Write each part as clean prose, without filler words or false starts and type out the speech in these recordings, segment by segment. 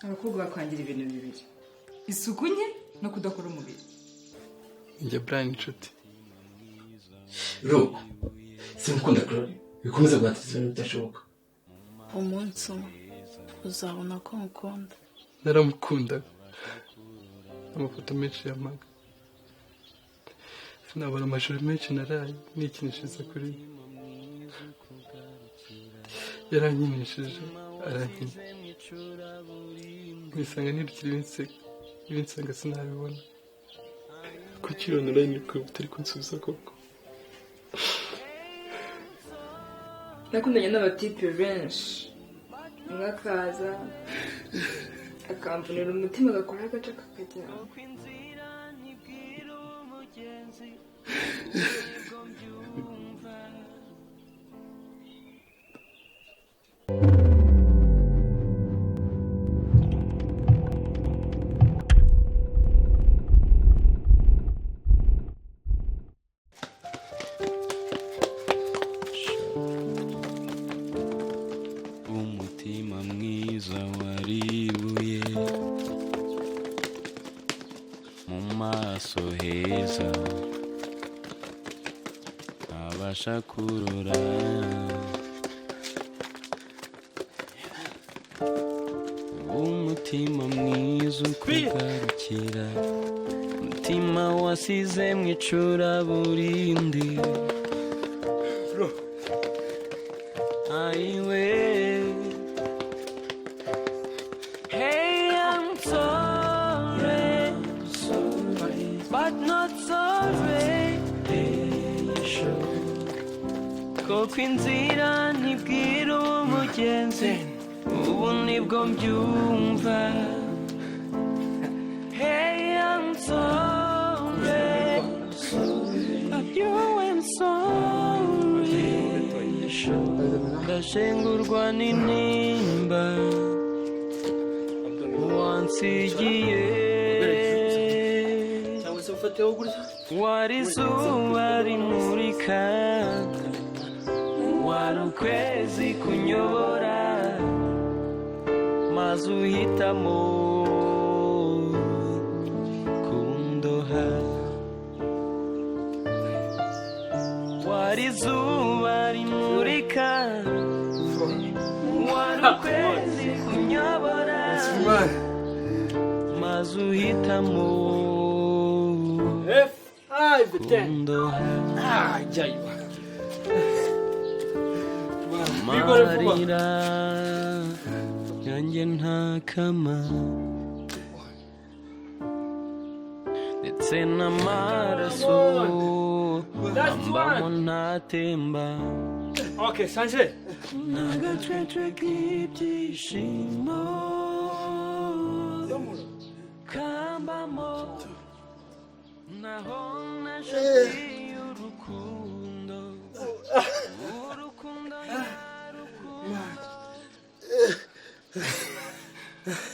abakobwa bakwangira ibintu bibiri, isuku nke no kudakora umubiri. Njye Brian inshuti ro sinkunda Chloe bikomeza guhatiriza ibintu bidashoboka. Umunsi umwe uzabona ko nkukunda. naramukunda amafoto menshi yamaga sinabona amashuri menshi naraye nikinishije kuri yarankinishije arankina nisanga nirukira ibinsanga sinabibona kukibona urayini ko utari kunsubiza koko. Nakundanye n'abatipe benshi, umwe akaza akamvunira umutima agakora agace kakajyana. Umutima mwiza waribuye mu maso heza abasha kurora umutima mwiza ukugarukira umutima wasize mu icuraburindi aiwe. Hey, I'm sorry, but not sorry. Koko inzira ntibwira umugenzi ubu nibwo mbyumva. Hey, I'm sorry, but you ain't sorry. Ndashengurwa n'intimba wansigiye wari izuba rimurika wari ukwezi kunyobora maze uhitamo kundoha wari izuba rimurika wari ukwezi kunyobora maze uhitamo kundoha amarira yanjye ntakama ndetse n'amaraso ambamo ntatemba. Okay, Sanjay. Nagacece k'ibyishimo kambamo naho nashakiye urukundo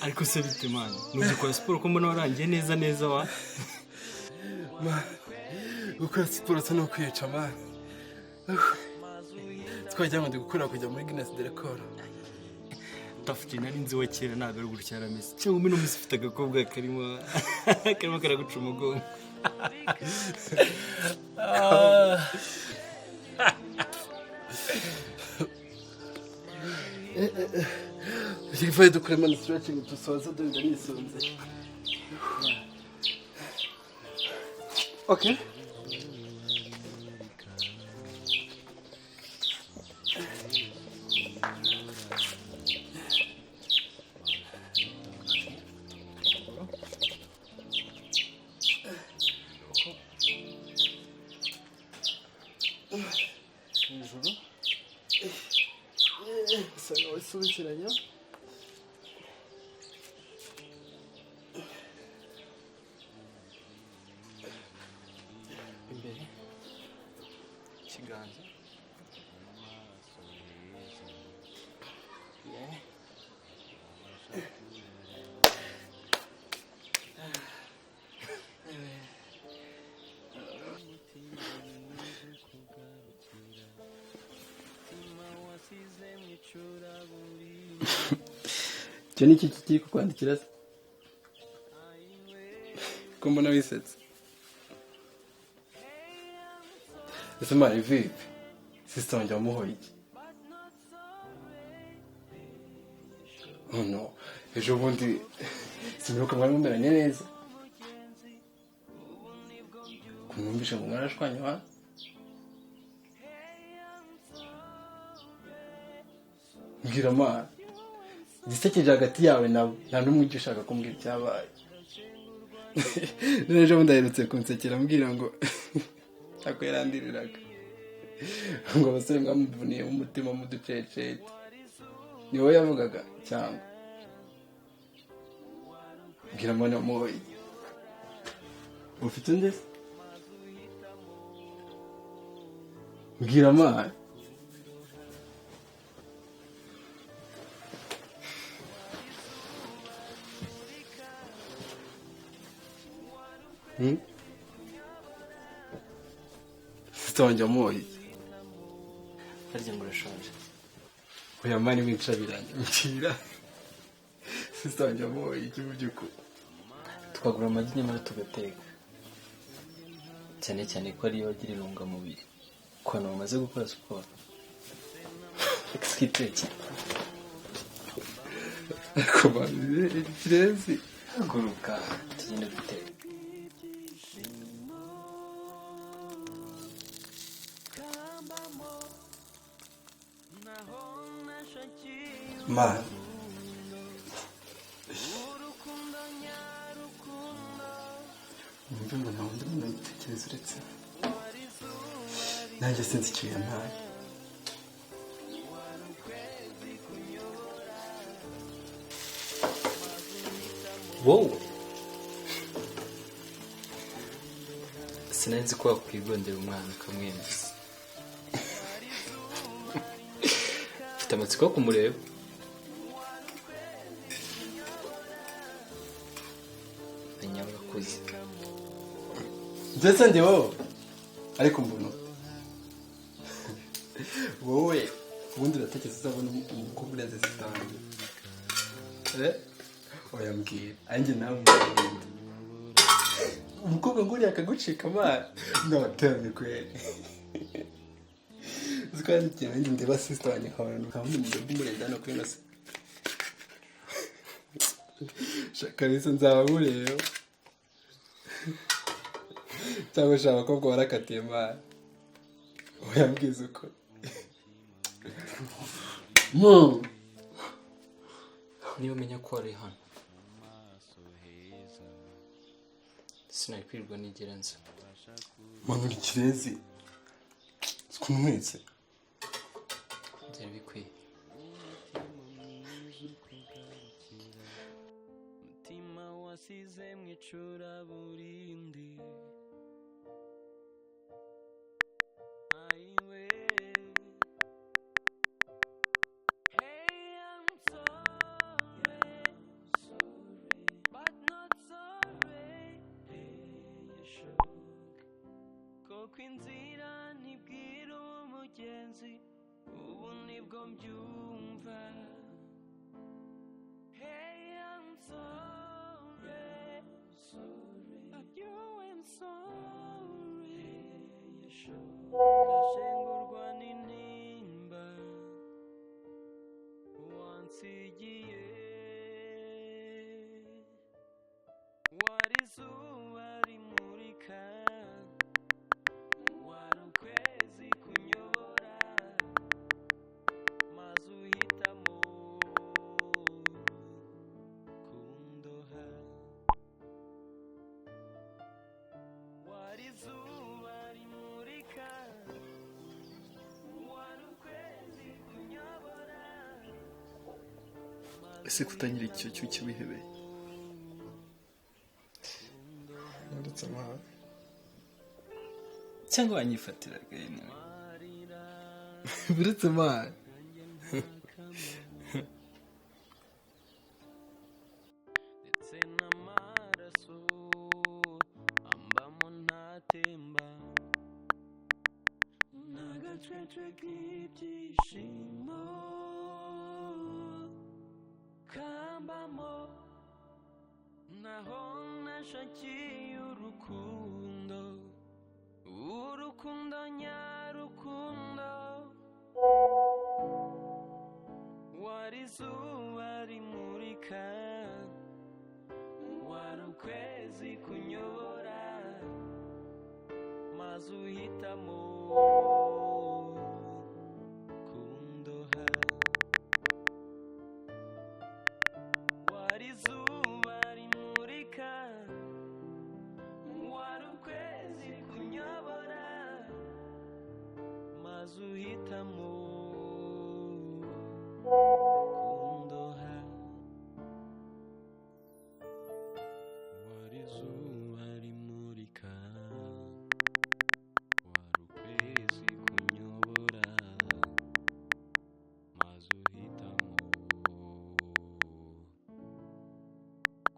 Ariko se bite man, nugikora siporo ko mbona warangiye neza wa gukora siporo no kwica man twajya ngo gukora kujya muri Guinness de Record. Tafuki nari nzi wa kera ntabwo ari gutya yarameze cyangwa umwe n'umusi ufite agakobwa karimo karaguca umugongo. Igifaye dukora man stretching tusoza dore nisonze. Okay. Subiranya Imbere kiganza icyo ni iki kiri kukwandikira se ko mbona wisetse ese mari vipi sister wanjye wamuhoye iki oh no ejo bundi sinibuka mwari mumeranye neza kumwumvisha ngo mwarashwanye wa mbwira mara igisekeje hagati yawe nawe nta n'umwe ujya ushaka kumbwira icyabaye none ejo bundi aherutse kunsekera ambwira ngo ako yarandiriraga ngo abasore mwamuvuniyemo umutima mu ducecete ni wowe yavugaga cyangwa mbwira mwana muhoye ufite undi se mbwira mwana sister wanjye wamuhoye harya ngo urashonje oya mani wincabiranye mbwira sister wanjye wamuhoye iki mu by'ukuri twagura amagi nyamara tugateka cyane cyane ko ariyo agira intungamubiri ku bantu bamaze gukora siporo twiteke ariko bari kirezi haguruka tugende duteka man umva ngo nta wundi muntu yitekereza uretse nanjye sinzi icyo yampaye wowe sinari nzi ko wakwigondera umwana ukamwemeza mfite amatsiko yo kumureba menya urakuze ndetse ndi wowe ariko mbona wowe ubundi uratekereza uzabona umukobwa urenze sitange oya mbwira anjye nawe mbwira umukobwa nguriya akagucika amara n'abateranye kweri kandi ikintu nanjye ndeba sister wanjye nkabona nkabona umugabo umurenze hano kuri nose shakarisa nzaba mureba cyangwa ushaka abakobwa warakatiye mara uyambwiza uko niba umenya ko wari hano sinari kwirirwa nigera nza manura ikirezi sikunwetse byari bikwiye mutima wasize mwicura burindi aiwe hey I'm sorry but not sorry you should koko inzira ntibwira umugenzi ubu nibwo mbyumva hey I'm sorry but you ain't sorry you should kashengurwa n'intimba wansigiye wari izuba rimurika wari ukwezi kunyobora maze uhitamo kundoha wari izuba rimurika wari ukwezi kunyobora ese kutagira icyo cyuki wihebeye ndetse amahanga cyangwa wanyifatiraga yewe buretse amahanga ndetse n'amaraso ambamo ntatemba n'agacece k'ibyishimo kamba naho nashakiye urukundo, urukundo nyarukundo, wari izuba rimurika, wari ukwezi kunyobora, maze uhitamo kundoha. Wari izuba rimurika, wari ukwezi kunyobora, maze uhitamo kundoha. Wari izuba rimurika, wari ukwezi kunyobora, maze uhitamo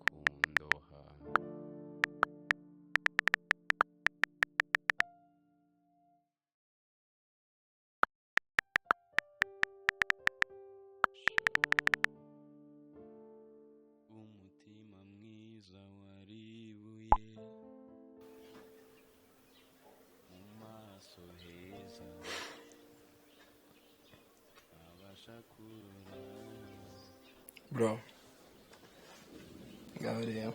kundoha. Umutima mwiza waribuye, mu maso heza abasha kurora. bro ngaho rero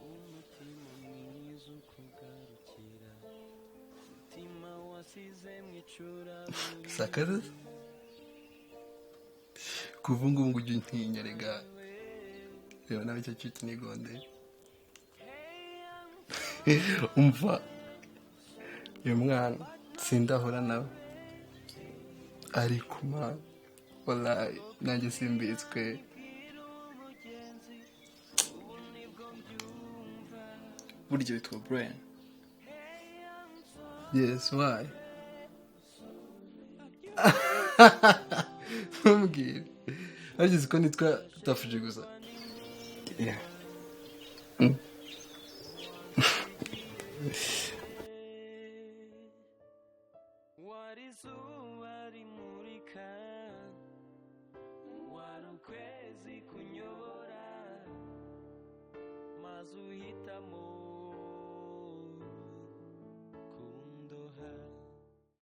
Umutima mwiza ukugarukira, umutima wasize mu icuraburindi. sakaza kuva ngubu ngo ujye untinya rega reba nawe icyo cyitwa nigonde umva uyu mwana sindahora nawe ariko man wallahi nanjye simbitswe burya witwa Brian. Yes, why? Ntumbwire ariko ko nitwa tafuje gusa. Yeah. Wari izuba rimurika, wari ukwezi kunyobora, maze uhitamo kundoha.